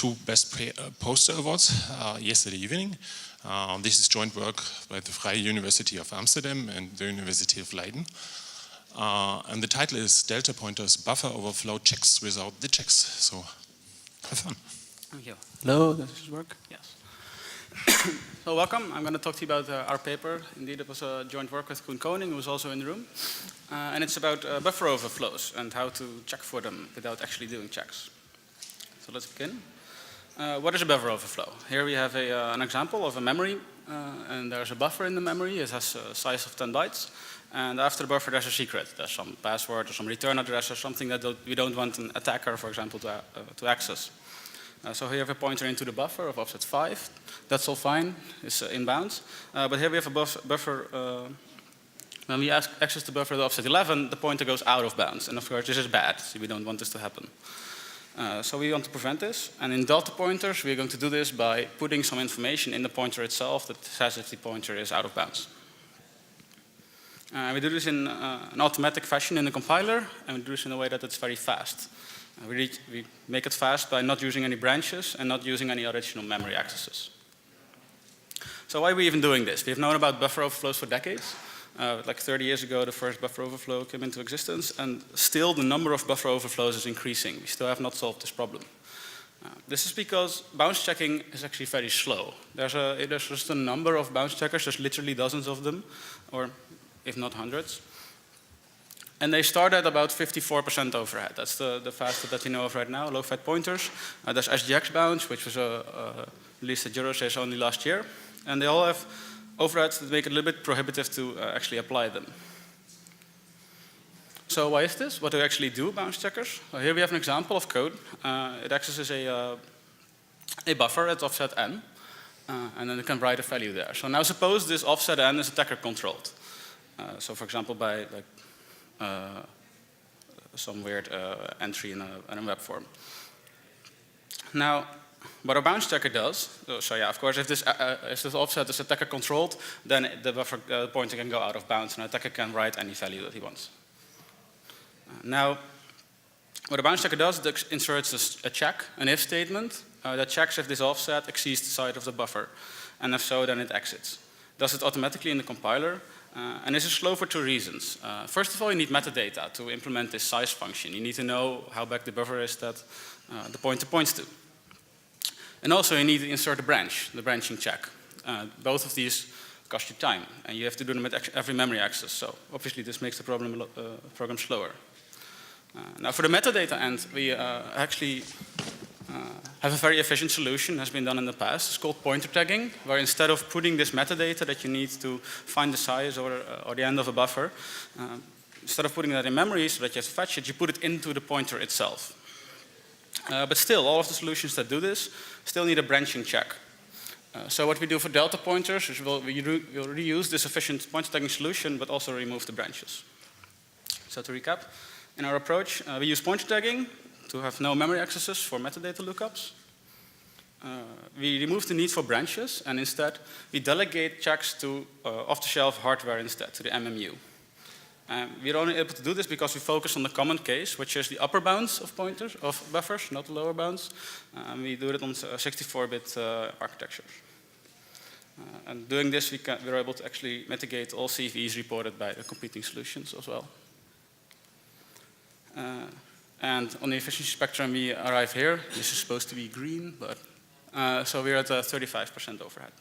two best poster awards yesterday evening. This is joint work by the Freie University of Amsterdam and the University of Leiden. And the title is Delta Pointers Buffer Overflow Checks Without the Checks. So have fun. Thank you. Hello, does this work? Yes. So welcome. I'm going to talk to you about our paper. Indeed, it was a joint work with Koen Koning, who was also in the room. And it's about buffer overflows and how to check for them without actually doing checks. So let's begin. What is a buffer overflow? Here we have an example of a memory, and there's a buffer in the memory. It has a size of 10 bytes. And after the buffer, there's a secret. There's some password or some return address or something that we don't want an attacker, for example, to access. So here we have a pointer into the buffer of offset 5. That's all fine. It's inbounds. But here we have a buffer. When we access the buffer at offset 11, the pointer goes out of bounds. And of course, this is bad. So we don't want this to happen. So we want to prevent this. And in delta pointers, we're going to do this by putting some information in the pointer itself that says if the pointer is out of bounds. We do this in an automatic fashion in the compiler, and we do this in a way that it's very fast. We make it fast by not using any branches and not using any additional memory accesses. So why are we even doing this? We've known about buffer overflows for decades. Like 30 years ago, the first buffer overflow came into existence, and still the number of buffer overflows is increasing. We still have not solved this problem. This is because bounce checking is actually very slow. There's just a number of bounce checkers. There's literally dozens of them, or if not hundreds. And they start at about 54% overhead. That's the fastest that we know of right now, low-fat pointers. There's SGX bounce, which was released at Eurosys only last year. And they all have overheads that make it a little bit prohibitive to actually apply them. So why is this? What do we actually do, bounce checkers? Well, here we have an example of code. It accesses a buffer at offset n, and then it can write a value there. So now suppose this offset n is attacker controlled. So for example, by some weird entry in a web form. Now, what a bounce checker does, so yeah, of course, if this offset is attacker controlled, then the buffer pointer can go out of bounds, and an attacker can write any value that he wants. Now, what a bounce checker does, it inserts a check, an if statement, that checks if this offset exceeds the size of the buffer, and if so, then it exits. It does it automatically in the compiler. And this is slow for two reasons. First of all, you need metadata to implement this size function. You need to know how big the buffer is that the pointer points to. And also, you need to insert a branch, the branching check. Both of these cost you time, and you have to do them at every memory access. So obviously, this makes the program slower. Now, for the metadata end, we actually have a very efficient solution, has been done in the past. It's called pointer tagging, where instead of putting this metadata that you need to find the size or the end of a buffer, instead of putting that in memory so that you have to fetch it, you put it into the pointer itself. But still, all of the solutions that do this still need a branching check. So what we do for delta pointers is we'll reuse this efficient pointer tagging solution, but also remove the branches. So to recap, in our approach, we use pointer tagging to have no memory accesses for metadata lookups. We remove the need for branches, and instead we delegate checks to off-the-shelf hardware instead, to the MMU. We're only able to do this because we focus on the common case, which is the upper bounds of pointers, of buffers, not the lower bounds. We do it on 64-bit architectures. And doing this, we're able to actually mitigate all CVEs reported by the competing solutions as well. And on the efficiency spectrum, we arrive here. This is supposed to be green, but so we're at 35% overhead.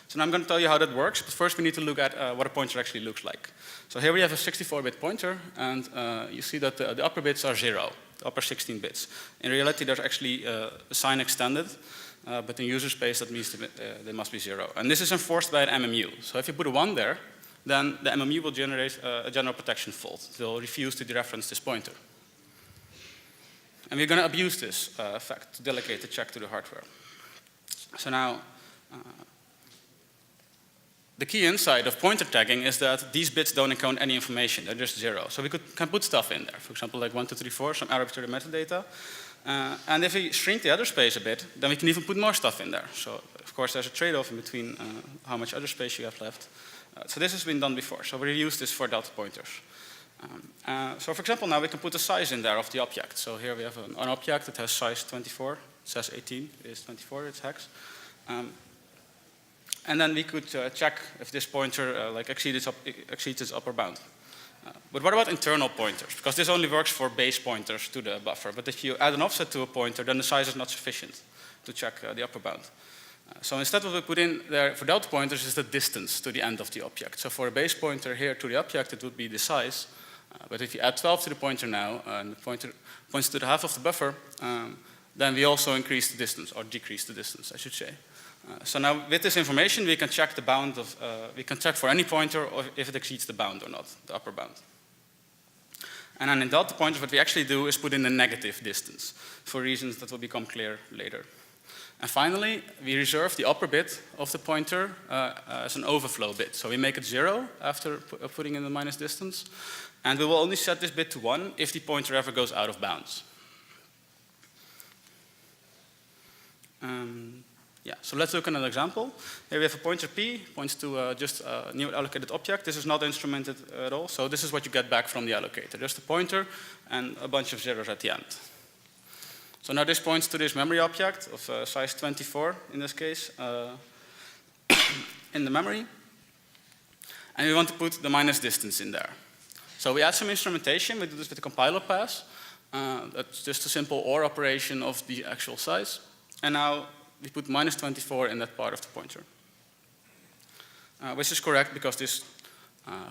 So now I'm going to tell you how that works, but first we need to look at what a pointer actually looks like. So here we have a 64-bit pointer, and you see that the upper bits are 0, the upper 16 bits. In reality, there's actually a sign extended, but in user space, that means they must be 0. And this is enforced by an MMU. So if you put a 1 there, then the MMU will generate a general protection fault. It will refuse to dereference this pointer. And we're going to abuse this fact to delegate the check to the hardware. So now, the key insight of pointer tagging is that these bits don't encode any information. They're just 0. So we can put stuff in there. For example, like 1, 2, 3, 4, some arbitrary metadata. And if we shrink the other space a bit, then we can even put more stuff in there. So of course, there's a trade-off in between how much other space you have left. So this has been done before. So we use this for delta pointers. So for example, now we can put a size in there of the object. So here we have an object that has size 24. says 18, it's 24, it's hex. And then we could check if this pointer exceeds its upper bound. But what about internal pointers? Because this only works for base pointers to the buffer. But if you add an offset to a pointer, then the size is not sufficient to check the upper bound. So instead what we put in there for delta pointers is the distance to the end of the object. So for a base pointer here to the object, it would be the size. But if you add 12 to the pointer now, and the pointer points to the half of the buffer, then we also increase the distance, or decrease the distance, I should say. So now with this information, we can check the bound of, we can check for any pointer if it exceeds the bound or not, the upper bound. And then in delta pointers, what we actually do is put in the negative distance for reasons that will become clear later. And finally, we reserve the upper bit of the pointer as an overflow bit. So we make it 0 after putting in the minus distance. And we will only set this bit to 1 if the pointer ever goes out of bounds. Yeah, so let's look at an example. Here we have a pointer p, points to just a new allocated object. This is not instrumented at all, so this is what you get back from the allocator. Just a pointer and a bunch of zeros at the end. So now this points to this memory object of size 24, in this case, in the memory. And we want to put the minus distance in there. So we add some instrumentation. We do this with the compiler pass. That's just a simple OR operation of the actual size. And now we put minus 24 in that part of the pointer. Which is correct because this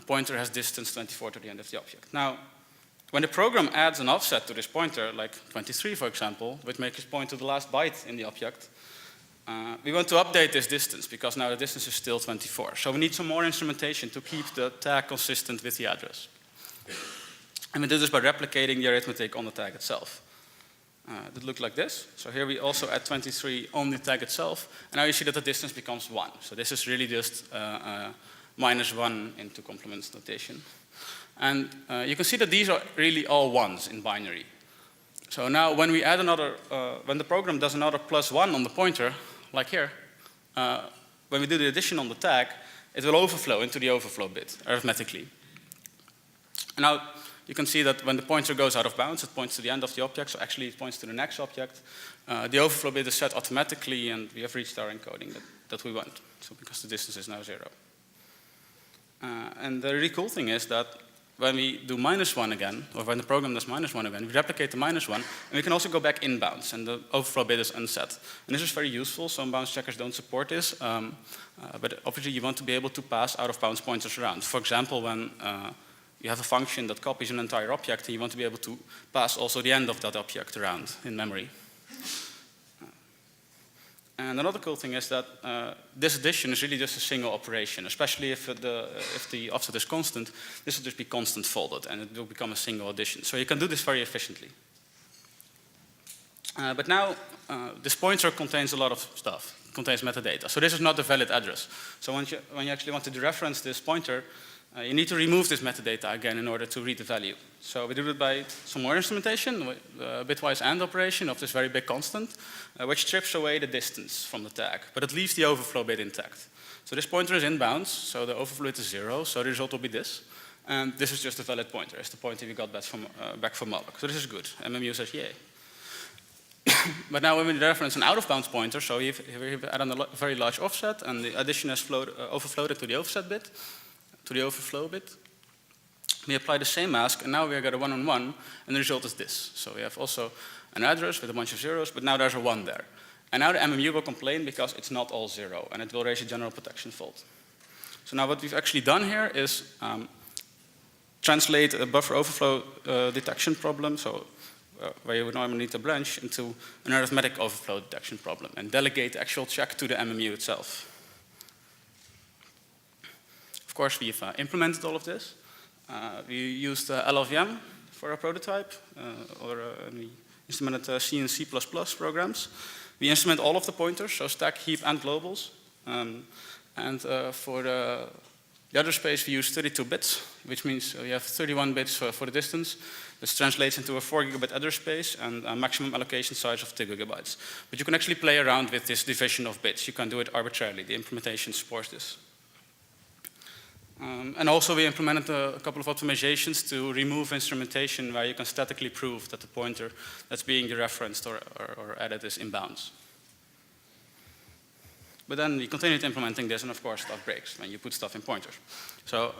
pointer has distance 24 to the end of the object. Now, when the program adds an offset to this pointer, like 23 for example, which makes it point to the last byte in the object, we want to update this distance because now the distance is still 24. So we need some more instrumentation to keep the tag consistent with the address. And we do this by replicating the arithmetic on the tag itself. That looked like this. So here we also add 23 on the tag itself. And now you see that the distance becomes 1. So this is really just minus 1 into complements notation. And you can see that these are really all 1s in binary. So now when we add another, when the program does another +1 on the pointer, like here, when we do the addition on the tag, it will overflow into the overflow bit arithmetically. And now you can see that when the pointer goes out of bounds, it points to the end of the object, so actually it points to the next object. The overflow bit is set automatically, and we have reached our encoding that we want, so because the distance is now 0. And the really cool thing is that when we do -1 again, or when the program does -1 again, we replicate the -1, and we can also go back in bounds, and the overflow bit is unset. And this is very useful. Some bounds checkers don't support this, but obviously you want to be able to pass out-of-bounds pointers around. For example, when you have a function that copies an entire object, and you want to be able to pass also the end of that object around in memory. And another cool thing is that this addition is really just a single operation, especially if the offset is constant. This will just be constant folded, and it will become a single addition. So you can do this very efficiently. But now, this pointer contains a lot of stuff. It contains metadata. So this is not a valid address. So when you actually want to dereference this pointer, you need to remove this metadata again in order to read the value. So we do it by some more instrumentation, bitwise AND operation of this very big constant, which strips away the distance from the tag, but it leaves the overflow bit intact. So this pointer is in bounds, so the overflow bit is 0, so the result will be this. And this is just a valid pointer. It's the pointer we got back from malloc. So this is good. MMU says yay. But now when we reference an out-of-bounds pointer, so we add a very large offset, and the addition has overflowed it to the offset bit, to the overflow bit. We apply the same mask, and now we got a 1-on-1, and the result is this. So we have also an address with a bunch of zeros, but now there's a 1 there. And now the MMU will complain because it's not all 0, and it will raise a general protection fault. So now what we've actually done here is translate a buffer overflow detection problem, so where you would normally need a branch, into an arithmetic overflow detection problem, and delegate the actual check to the MMU itself. Of course, we've implemented all of this. We used LLVM for our prototype, we instrumented C and C++ programs. We instrument all of the pointers, so stack, heap, and globals. For the address space, we use 32 bits, which means we have 31 bits for the distance. This translates into a 4 gigabit address space and a maximum allocation size of 2 gigabytes. But you can actually play around with this division of bits. You can do it arbitrarily. The implementation supports this. And also we implemented a couple of optimizations to remove instrumentation where you can statically prove that the pointer that's being dereferenced or added is in bounds. But then we continued implementing this, and of course stuff breaks when you put stuff in pointers. So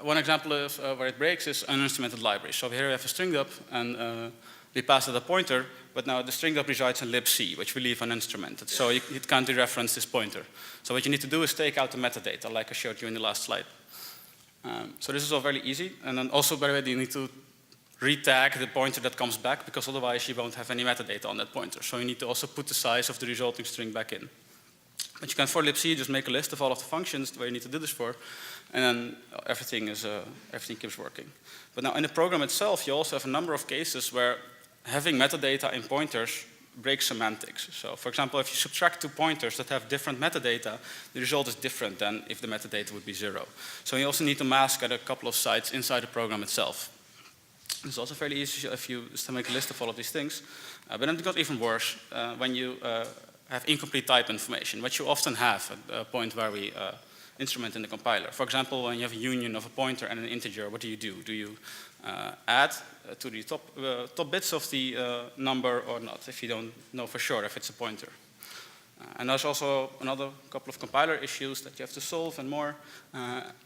one example of where it breaks is uninstrumented libraries. So here we have a string up, and we pass it a pointer, but now the string up resides in libc, which we leave uninstrumented. So it can't dereference this pointer. So what you need to do is take out the metadata, like I showed you in the last slide. So this is all very easy. And then also, by the way, you need to retag the pointer that comes back, because otherwise you won't have any metadata on that pointer. So you need to also put the size of the resulting string back in. But you can, for libc, just make a list of all of the functions where you need to do this for, and then everything keeps working. But now in the program itself, you also have a number of cases where having metadata in pointers breaks semantics. So for example, if you subtract two pointers that have different metadata, the result is different than if the metadata would be 0. So you also need to mask at a couple of sites inside the program itself. It's also fairly easy if you just make a list of all of these things. But then it got even worse when you have incomplete type information, which you often have at a point where we instrument in the compiler. For example, when you have a union of a pointer and an integer, what do? Do you add to the top bits of the number or not, if you don't know for sure if it's a pointer? And there's also another couple of compiler issues that you have to solve and more.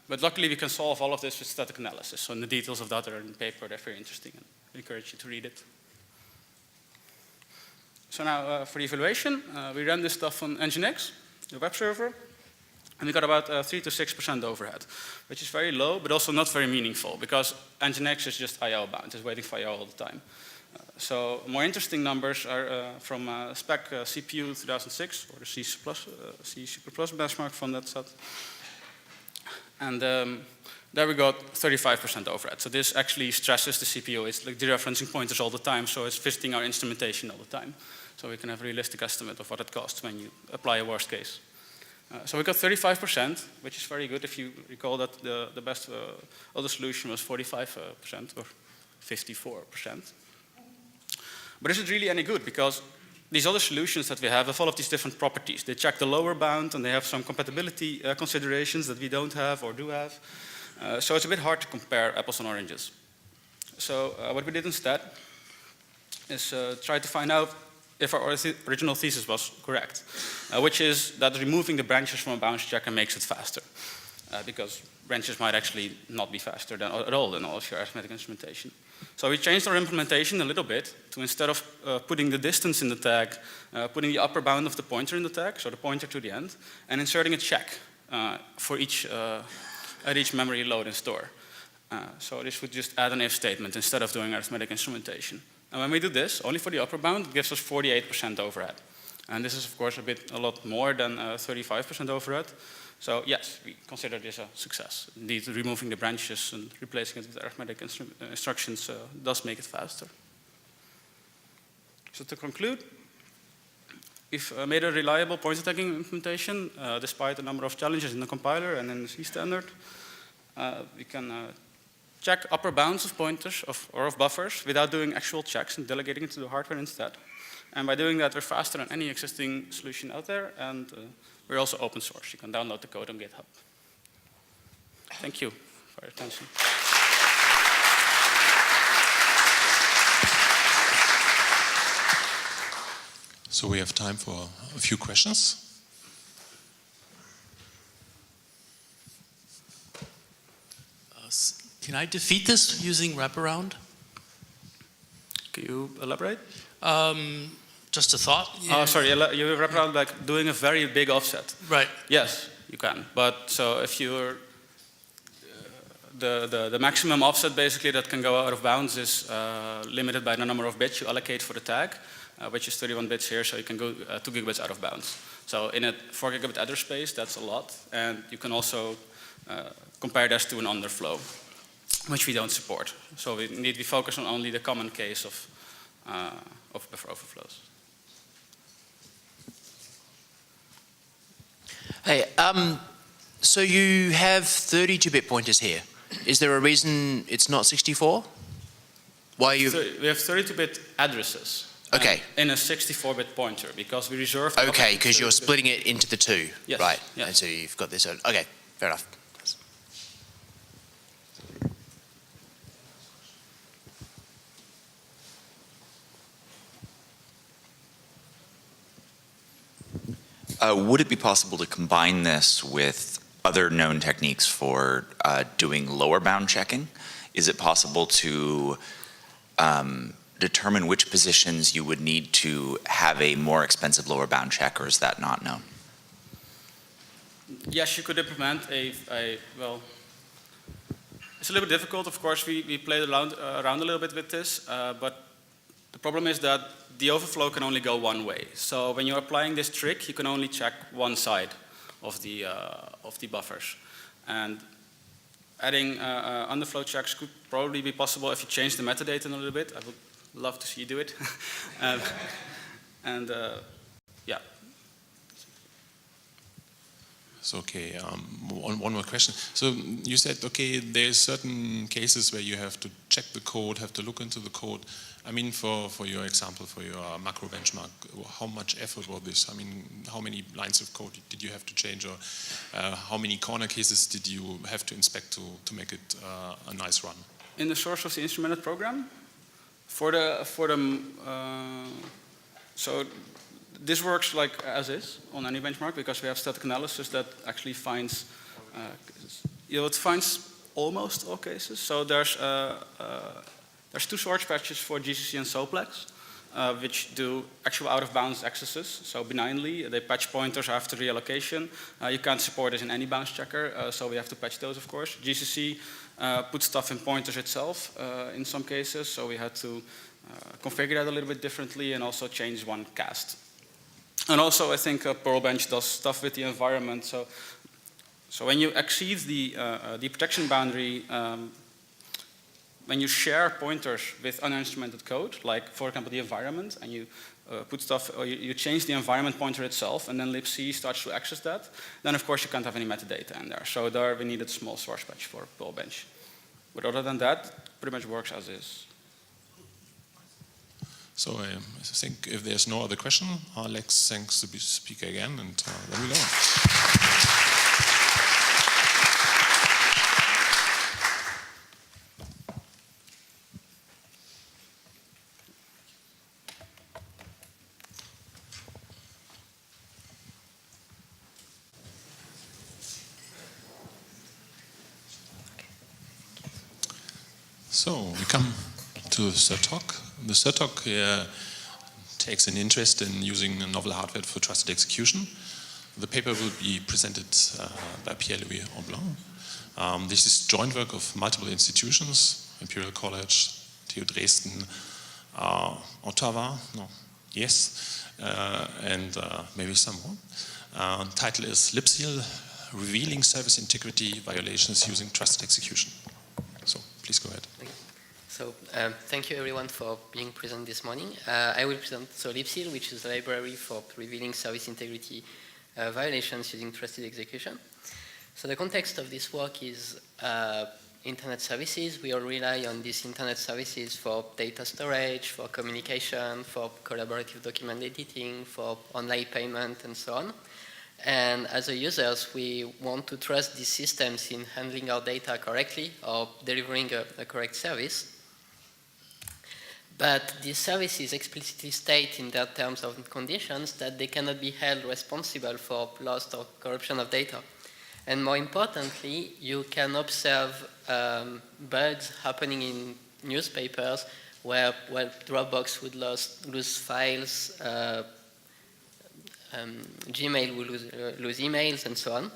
But luckily we can solve all of this with static analysis. So the details of that are in the paper. They're very interesting, and I encourage you to read it. So now for the evaluation, we ran this stuff on Nginx, the web server, and we got about 3 to 6% overhead, which is very low, but also not very meaningful, because Nginx is just I/O bound. It's waiting for I/O all the time. So more interesting numbers are from spec CPU 2006, or the C++ benchmark from that set. And there we got 35% overhead. So this actually stresses the CPU. It's like dereferencing pointers all the time, so it's visiting our instrumentation all the time. So we can have a realistic estimate of what it costs when you apply a worst case. So we got 35%, which is very good. If you recall that the best other solution was 45% or 54%. But is it really any good? Because these other solutions that we have all of these different properties. They check the lower bound, and they have some compatibility considerations that we don't have or do have. So it's a bit hard to compare apples and oranges. So what we did instead is try to find out if our original thesis was correct, which is that removing the branches from a bounds checker makes it faster, because branches might actually not be faster at all than all of your arithmetic instrumentation. So we changed our implementation a little bit to, instead of putting the distance in the tag, putting the upper bound of the pointer in the tag, so the pointer to the end, and inserting a check for at each memory load and store. So this would just add an if statement instead of doing arithmetic instrumentation. And when we do this, only for the upper bound, it gives us 48% overhead. And this is, of course, a lot more than 35% overhead. So yes, we consider this a success. Indeed, removing the branches and replacing it with arithmetic instructions does make it faster. So to conclude, we've made a reliable pointer tagging implementation, despite a number of challenges in the compiler and in the C standard. We can check upper bounds of pointers or of buffers without doing actual checks and delegating it to the hardware instead. And by doing that, we're faster than any existing solution out there, and we're also open source. You can download the code on GitHub. Thank you for your attention. So we have time for a few questions. Can I defeat this using wraparound? Can you elaborate? Just a thought. Yeah. Oh, sorry, you wrap around like doing a very big offset. Right. Yes, you can. But so if you're the maximum offset basically that can go out of bounds is limited by the number of bits you allocate for the tag, which is 31 bits here, so you can go 2 gigabits out of bounds. So in a 4 gigabit address space, that's a lot, and you can also compare this to an underflow, which we don't support. So we focus on only the common case of buffer overflows. Hey, so you have 32-bit pointers here. Is there a reason it's not 64? Why you? So we have 32-bit addresses. Okay. In a 64-bit pointer, because we reserve. Okay, because you're splitting it into the two. Yes. Right. Yes. And so you've got this. Okay, fair enough. Would it be possible to combine this with other known techniques for doing lower bound checking? Is it possible to determine which positions you would need to have a more expensive lower bound check, or is that not known? Yes, you could implement well, it's a little bit difficult. Of course, we played around a little bit with this, but the problem is that the overflow can only go one way. So when you're applying this trick, you can only check one side of the buffers. And adding underflow checks could probably be possible if you change the metadata a little bit. I would love to see you do it. Yeah. So, okay, one more question. So you said, okay, there's certain cases where you have to check the code, have to look into the code. I mean, for your example, for your macro benchmark, how much effort was this? I mean, how many lines of code did you have to change, or how many corner cases did you have to inspect to make it a nice run? In the source of the instrumented program, so this works like as is on any benchmark, because we have static analysis that actually finds, it finds almost all cases. So there's 2 source patches for GCC and Soplex, which do actual out-of-bounds accesses. So benignly, they patch pointers after reallocation. You can't support this in any bounds checker, so we have to patch those, of course. GCC puts stuff in pointers itself in some cases, so we had to configure that a little bit differently and also change one cast. And also, I think Pearlbench does stuff with the environment. So when you exceed the protection boundary, when you share pointers with uninstrumented code, like for example the environment, and you put stuff, or you change the environment pointer itself, and then libc starts to access that, then of course you can't have any metadata in there. So there we needed small source patch for Pearlbench. But other than that, it pretty much works as is. So I think if there's no other question, Alex thanks the speaker again, and then we go. So we come to the third talk. The third talk takes an interest in using novel hardware for trusted execution. The paper will be presented by Pierre-Louis Omblin. This is joint work of multiple institutions, Imperial College, TU Dresden, Ottawa, and maybe some more. Title is libc, Revealing Service Integrity Violations Using Trusted Execution. So please go ahead. So thank you everyone for being present this morning. I will present libc, which is a library for revealing service integrity violations using trusted execution. So the context of this work is internet services. We all rely on these internet services for data storage, for communication, for collaborative document editing, for online payment, and so on. And as a users, we want to trust these systems in handling our data correctly or delivering a correct service. But these services explicitly state in their terms and conditions that they cannot be held responsible for loss or corruption of data. And more importantly, you can observe bugs happening in newspapers where Dropbox would lose files, Gmail will lose emails, and so on.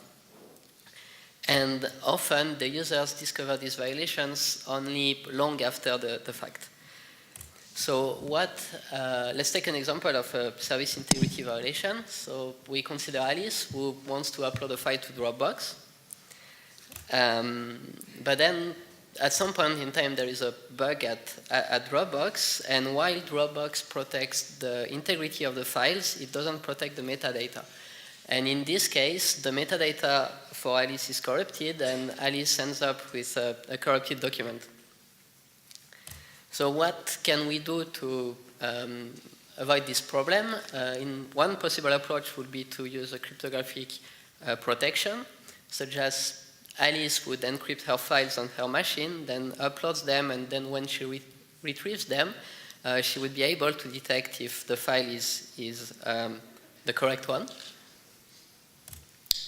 And often the users discover these violations only long after the fact. So let's take an example of a service integrity violation. So we consider Alice, who wants to upload a file to Dropbox. But then at some point in time there is a bug at Dropbox, and while Dropbox protects the integrity of the files, it doesn't protect the metadata. And in this case, the metadata for Alice is corrupted, and Alice ends up with a corrupted document. So what can we do to avoid this problem? One possible approach would be to use a cryptographic protection, such as Alice would encrypt her files on her machine, then uploads them, and then when she retrieves them, she would be able to detect if the file is the correct one.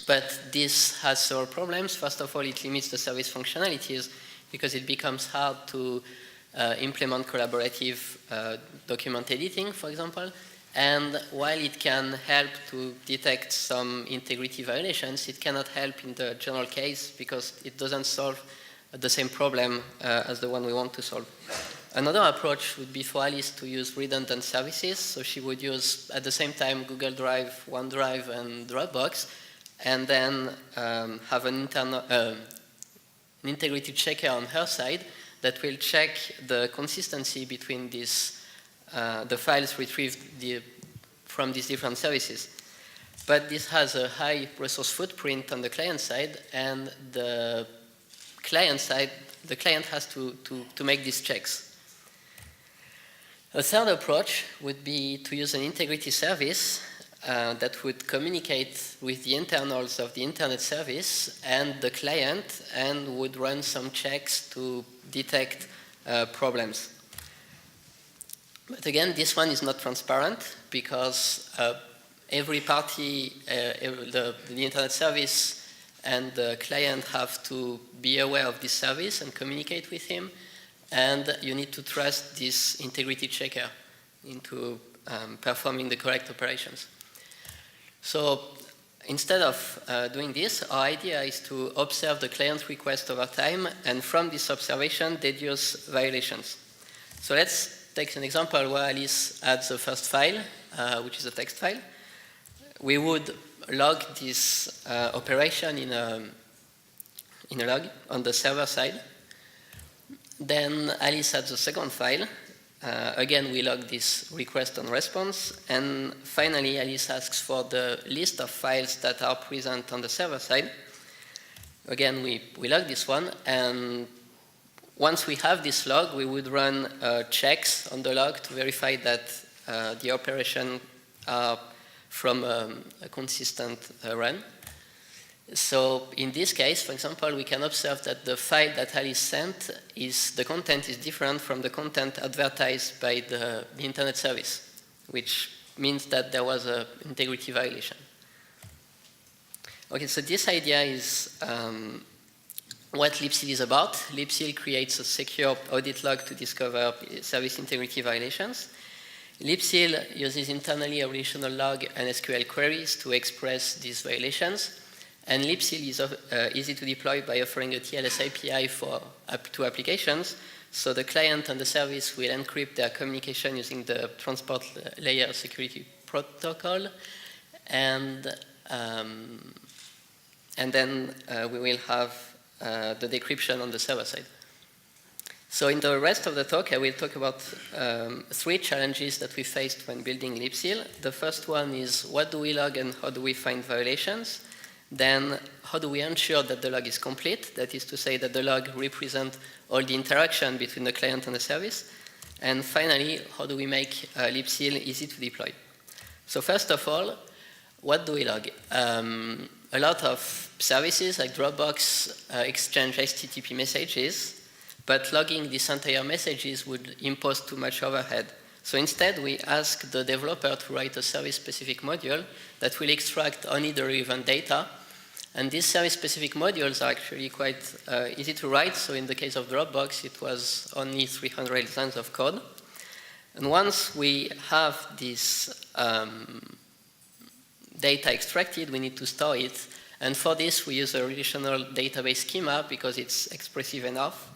But this has several problems. First of all, it limits the service functionalities because it becomes hard to implement collaborative document editing, for example. And while it can help to detect some integrity violations, it cannot help in the general case because it doesn't solve the same problem as the one we want to solve. Another approach would be for Alice to use redundant services. So she would use, at the same time, Google Drive, OneDrive, and Dropbox, and then have an integrity checker on her side that will check the consistency between these, the files retrieved from these different services. But this has a high resource footprint on the client side, and the client has to make these checks. A third approach would be to use an integrity service that would communicate with the internals of the internet service and the client and would run some checks to detect problems. But again, this one is not transparent because every party, the internet service and the client have to be aware of this service and communicate with him, and you need to trust this integrity checker into performing the correct operations. So instead of doing this, our idea is to observe the client request over time, and from this observation, deduce violations. So let's take an example where Alice adds the first file, which is a text file. We would log this operation in a log on the server side. Then Alice adds the second file. Again, we log this request on response. And finally, Alice asks for the list of files that are present on the server side. Again, we log this one. And once we have this log, we would run checks on the log to verify that the operation are from a consistent run. So in this case, for example, we can observe that the file that Alice sent the content is different from the content advertised by the internet service, which means that there was an integrity violation. Okay, so this idea is what libcil is about. Libcil creates a secure audit log to discover service integrity violations. Libcil uses internally a relational log and SQL queries to express these violations. And libcil is easy to deploy by offering a TLS API to applications. So the client and the service will encrypt their communication using the transport layer security protocol. And then we will have the decryption on the server side. So in the rest of the talk, I will talk about 3 challenges that we faced when building libcil. The first one is what do we log and how do we find violations? Then how do we ensure that the log is complete? That is to say that the log represents all the interaction between the client and the service. And finally, how do we make libcil easy to deploy? So first of all, what do we log? A lot of services like Dropbox exchange HTTP messages, but logging these entire messages would impose too much overhead. So instead, we ask the developer to write a service-specific module that will extract only the relevant data. And these service-specific modules are actually quite easy to write. So in the case of Dropbox, it was only 300 lines of code. And once we have this data extracted, we need to store it. And for this, we use a relational database schema because it's expressive enough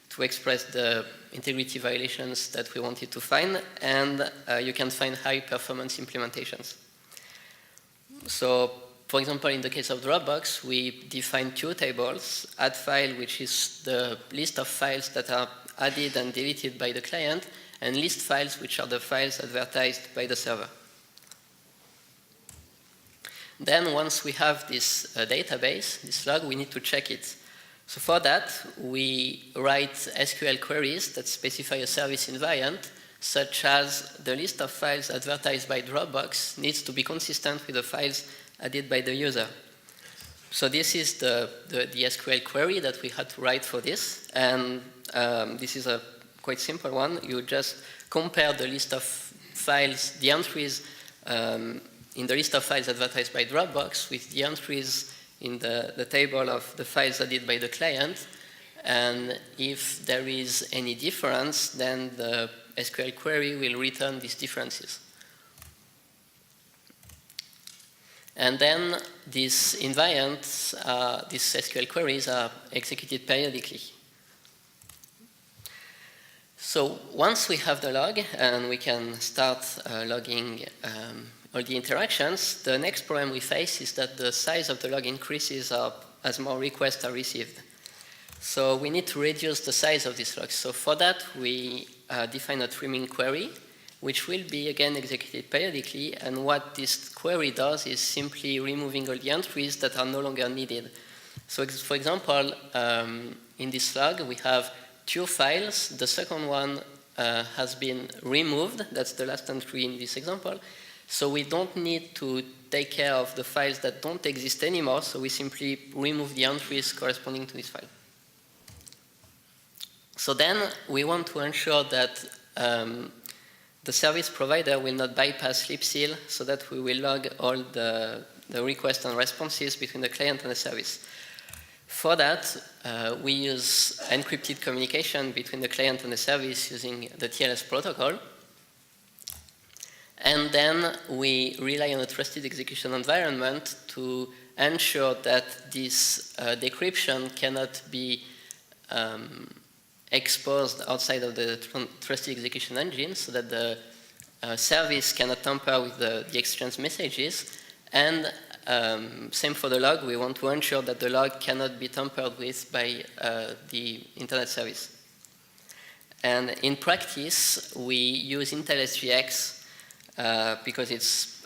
to express the integrity violations that we wanted to find, and you can find high-performance implementations. So, for example, in the case of Dropbox, we define 2 tables, add file, which is the list of files that are added and deleted by the client, and list files, which are the files advertised by the server. Then, once we have this database, this log, we need to check it. So for that, we write SQL queries that specify a service invariant, such as the list of files advertised by Dropbox needs to be consistent with the files added by the user. So this is the SQL query that we had to write for this, and this is a quite simple one. You just compare the list of files, the entries in the list of files advertised by Dropbox with the entries in the table of the files added by the client. And if there is any difference, then the SQL query will return these differences. And then these invariants, these SQL queries are executed periodically. So once we have the log and we can start logging all the interactions, the next problem we face is that the size of the log increases as more requests are received. So we need to reduce the size of these logs. So for that, we define a trimming query, which will be again executed periodically. And what this query does is simply removing all the entries that are no longer needed. So for example, in this log, we have 2 files. The second one has been removed. That's the last entry in this example. So we don't need to take care of the files that don't exist anymore. So we simply remove the entries corresponding to this file. So then we want to ensure that the service provider will not bypass libcil so that we will log all the requests and responses between the client and the service. For that, we use encrypted communication between the client and the service using the TLS protocol. And then we rely on a trusted execution environment to ensure that this decryption cannot be exposed outside of the trusted execution engine so that the service cannot tamper with the exchange messages. And same for the log, we want to ensure that the log cannot be tampered with by the internet service. And in practice, we use Intel SGX because it's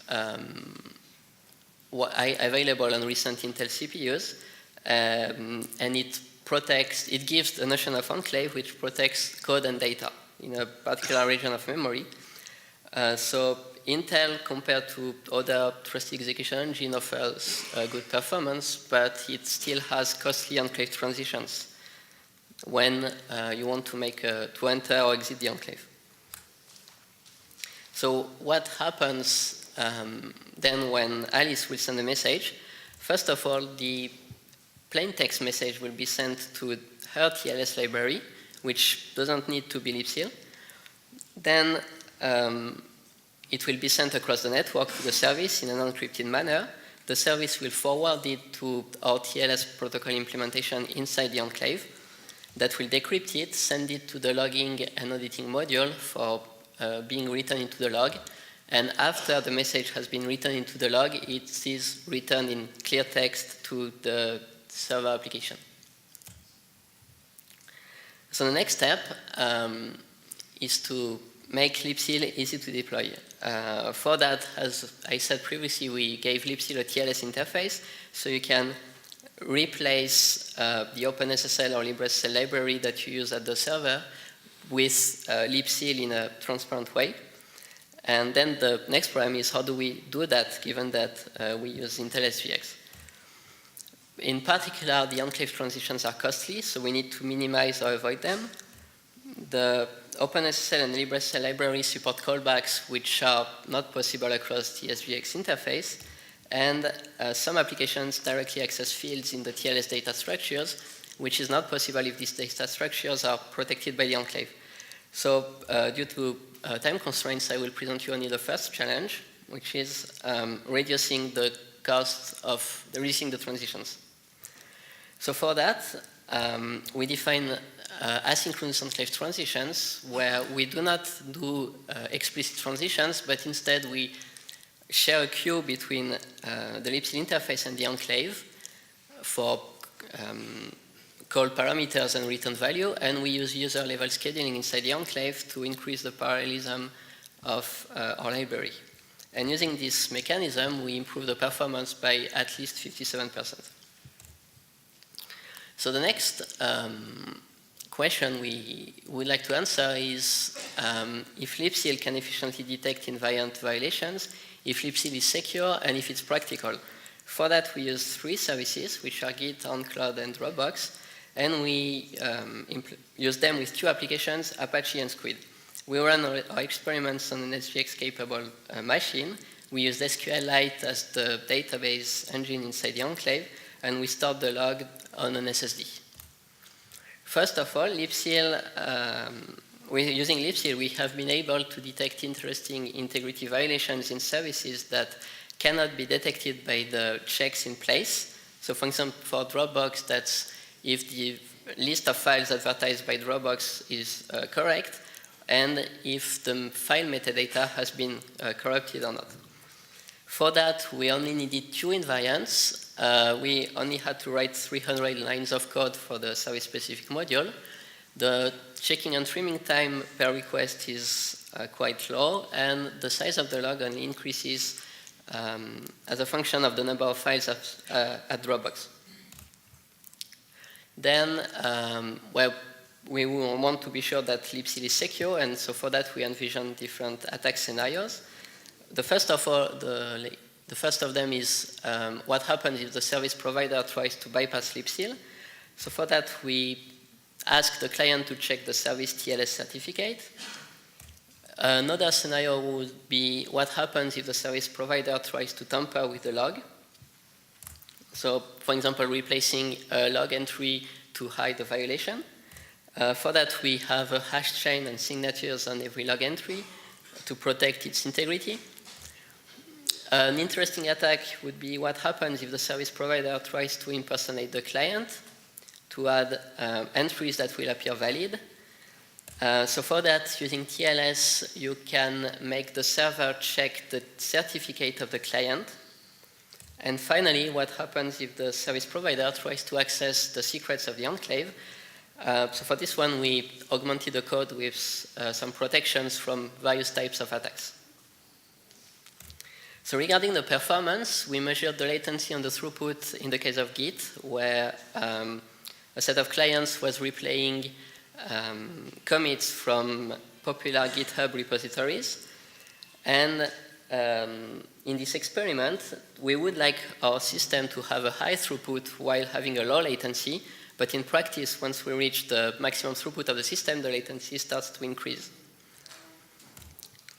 available on recent Intel CPUs, and it gives the notion of enclave, which protects code and data in a particular region of memory. So Intel, compared to other trusted execution engine, offers good performance, but it still has costly enclave transitions when you want to to enter or exit the enclave. So what happens then when Alice will send a message? First of all, the plain text message will be sent to her TLS library, which doesn't need to be libcil. Then it will be sent across the network to the service in an encrypted manner. The service will forward it to our TLS protocol implementation inside the enclave. That will decrypt it, send it to the logging and auditing module for being written into the log. And after the message has been written into the log, it is returned in clear text to the server application. So the next step is to make libcil easy to deploy. For that, as I said previously, we gave libcil a TLS interface, so you can replace the OpenSSL or LibreSSL library that you use at the server with libcil in a transparent way. And then the next problem is, how do we do that, given that we use Intel SGX? In particular, the enclave transitions are costly, so we need to minimize or avoid them. The OpenSSL and LibreSSL libraries support callbacks, which are not possible across the SGX interface. And some applications directly access fields in the TLS data structures, which is not possible if these data structures are protected by the enclave. So due to time constraints, I will present you only the first challenge, which is reducing the cost of reducing the transitions. So for that, we define asynchronous enclave transitions, where we do not do explicit transitions, but instead we share a queue between the libcil interface and the enclave for call parameters and return value, and we use user-level scheduling inside the enclave to increase the parallelism of our library. And using this mechanism, we improve the performance by at least 57%. So the next question we would like to answer is if libcil can efficiently detect invariant violations, if libcil is secure, and if it's practical. For that, we use 3 services, which are Git, OnCloud, and Dropbox, and we use them with 2 applications, Apache and Squid. We run our experiments on an SGX-capable machine. we use SQLite as the database engine inside the enclave, and we store the log on an SSD. First of all, libcil, using libcil, we have been able to detect interesting integrity violations in services that cannot be detected by the checks in place. So for example, for Dropbox, that's if the list of files advertised by Dropbox is correct, and if the file metadata has been corrupted or not. For that, we only needed 2 invariants. We only had to write 300 lines of code for the service-specific module. The checking and trimming time per request is quite low, and the size of the log only increases as a function of the number of files at Dropbox. Then, we want to be sure that libcil is secure, and so for that we envision different attack scenarios. The first of them is what happens if the service provider tries to bypass libcil. So for that we ask the client to check the service TLS certificate. Another scenario would be what happens if the service provider tries to tamper with the log. So, for example, replacing a log entry to hide the violation. For that, we have a hash chain and signatures on every log entry to protect its integrity. An interesting attack would be what happens if the service provider tries to impersonate the client to add entries that will appear valid. So for that, using TLS, you can make the server check the certificate of the client. And finally, what happens if the service provider tries to access the secrets of the enclave? So for this one, we augmented the code with some protections from various types of attacks. So regarding the performance, we measured the latency and the throughput in the case of Git, where a set of clients was replaying commits from popular GitHub repositories. And in this experiment, we would like our system to have a high throughput while having a low latency, but in practice, once we reach the maximum throughput of the system, the latency starts to increase.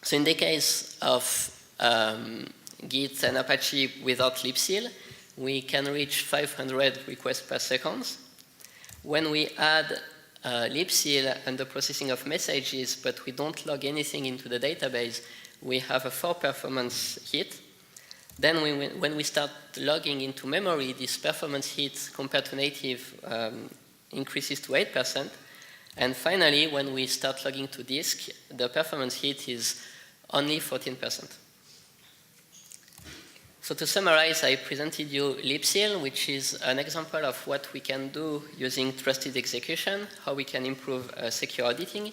So in the case of Git and Apache without libcil, we can reach 500 requests per second. When we add libcil and the processing of messages, but we don't log anything into the database, we have a 4 performance hit. Then when we start logging into memory, this performance hit compared to native increases to 8%. And finally, when we start logging to disk, the performance hit is only 14%. So to summarize, I presented you libcil, which is an example of what we can do using trusted execution, how we can improve secure auditing.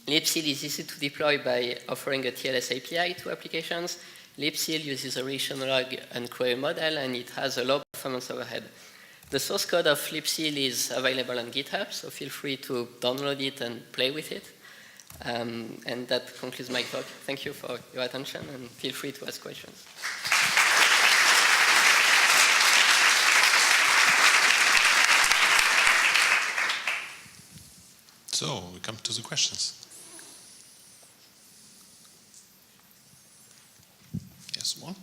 libcil is easy to deploy by offering a TLS API to applications. libcil uses a relation log and query model, and it has a low performance overhead. The source code of libcil is available on GitHub, so feel free to download it and play with it. And that concludes my talk. Thank you for your attention, and feel free to ask questions. So we come to the questions. Yes, one.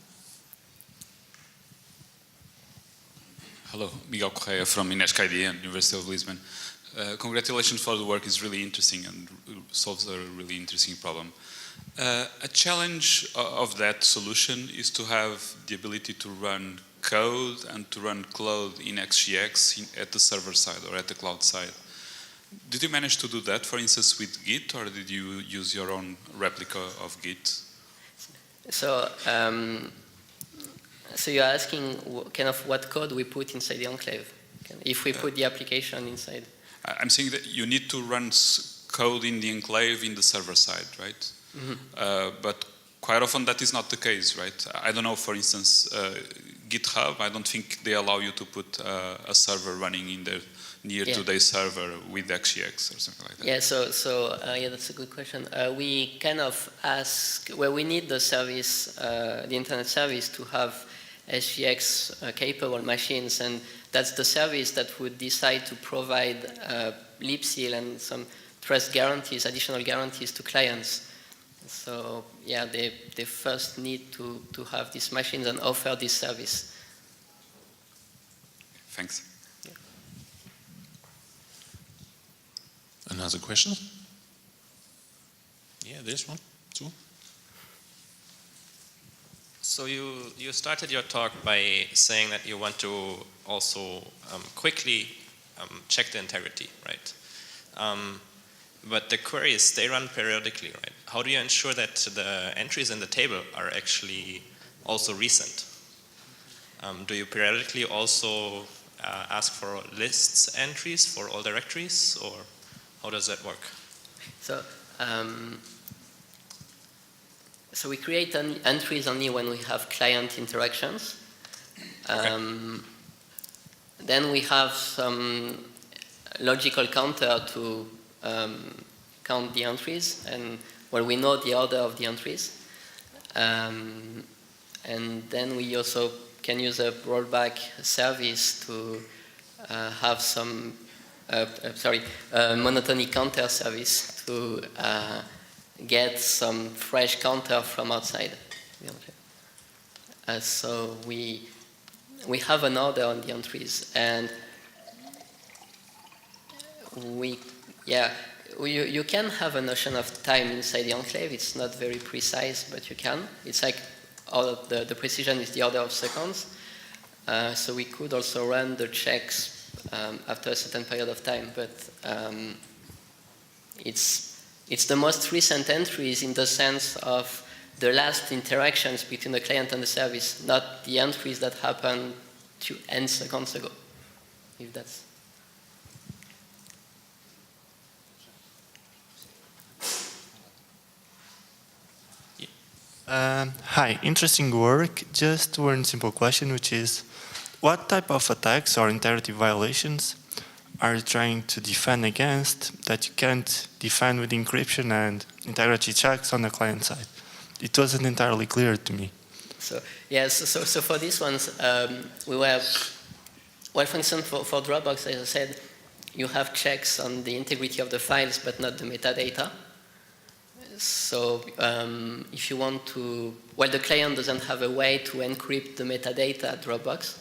Hello, Miguel Correia from INESC-ID and University of Lisbon. Congratulations for the work. It's really interesting and solves a really interesting problem. A challenge of that solution is to have the ability to run code and to run code in XGX at the server side or at the cloud side. Did you manage to do that, for instance, with Git, or did you use your own replica of Git? So, so you're asking kind of what code we put inside the enclave, if we put the application inside? I'm saying that you need to run code in the enclave in the server side, right? Mm-hmm. But quite often that is not the case, right? I don't know, for instance, GitHub, I don't think they allow you to put a server running in there near to their server with XGX or something like that. Yeah, so yeah, that's a good question. We kind of ask, well, we need the service, the internet service to have SGX capable machines, and that's the service that would decide to provide libcil and some trust guarantees, additional guarantees to clients. So yeah, they first need to have these machines and offer this service. Thanks. Another question? Yeah, there's one, two. So you started your talk by saying that you want to also quickly check the integrity, right? But the queries, they run periodically, right? How do you ensure that the entries in the table are actually also recent? Do you periodically also ask for lists entries for all directories, or how does that work? So, so we create entries only when we have client interactions. Then we have some logical counter to count the entries, and well, we know the order of the entries. And then we also can use a rollback service to have some monotony counter service to get some fresh counter from outside. So we have an order on the entries, and you can have a notion of time inside the enclave. It's not very precise, but you can. It's like the precision is the order of seconds. So we could also run the checks after a certain period of time, but it's the most recent entries in the sense of the last interactions between the client and the service, not the entries that happened to n seconds ago, if that's... Hi, interesting work. Just one simple question, which is, what type of attacks or integrity violations are you trying to defend against that you can't defend with encryption and integrity checks on the client side? It wasn't entirely clear to me. So yes, so for these ones, we were, well, for instance, for Dropbox, as I said, you have checks on the integrity of the files, but not the metadata. So if you want to, well, the client doesn't have a way to encrypt the metadata at Dropbox.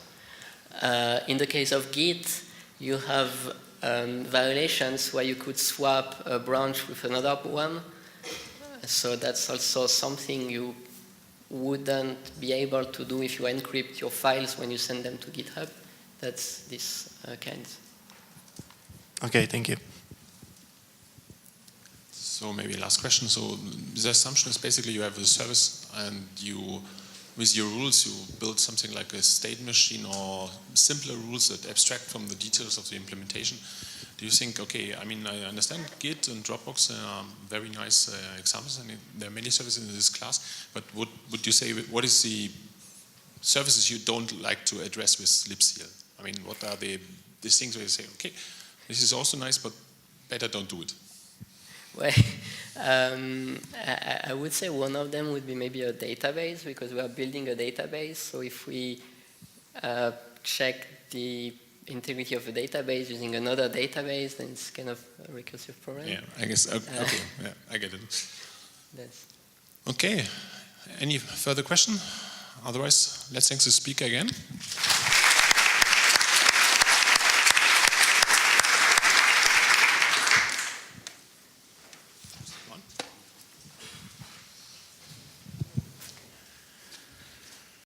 In the case of Git, you have violations where you could swap a branch with another one. So that's also something you wouldn't be able to do if you encrypt your files when you send them to GitHub. That's this kind. Okay, thank you. So maybe last question. So the assumption is basically you have a service and you, with your rules, you build something like a state machine or simpler rules that abstract from the details of the implementation. Do you think, okay, I mean, I understand Git and Dropbox are very nice examples, and there are many services in this class, but would you say, what is the services you don't like to address with libcl? I mean, what are these things where you say, okay, this is also nice, but better don't do it? Well, I would say one of them would be maybe a database, because we are building a database. So if we check the integrity of a database using another database, then it's kind of a recursive problem. Yeah, I guess, okay, yeah, I get it. That's... Okay, any further question? Otherwise, let's thank the speaker again.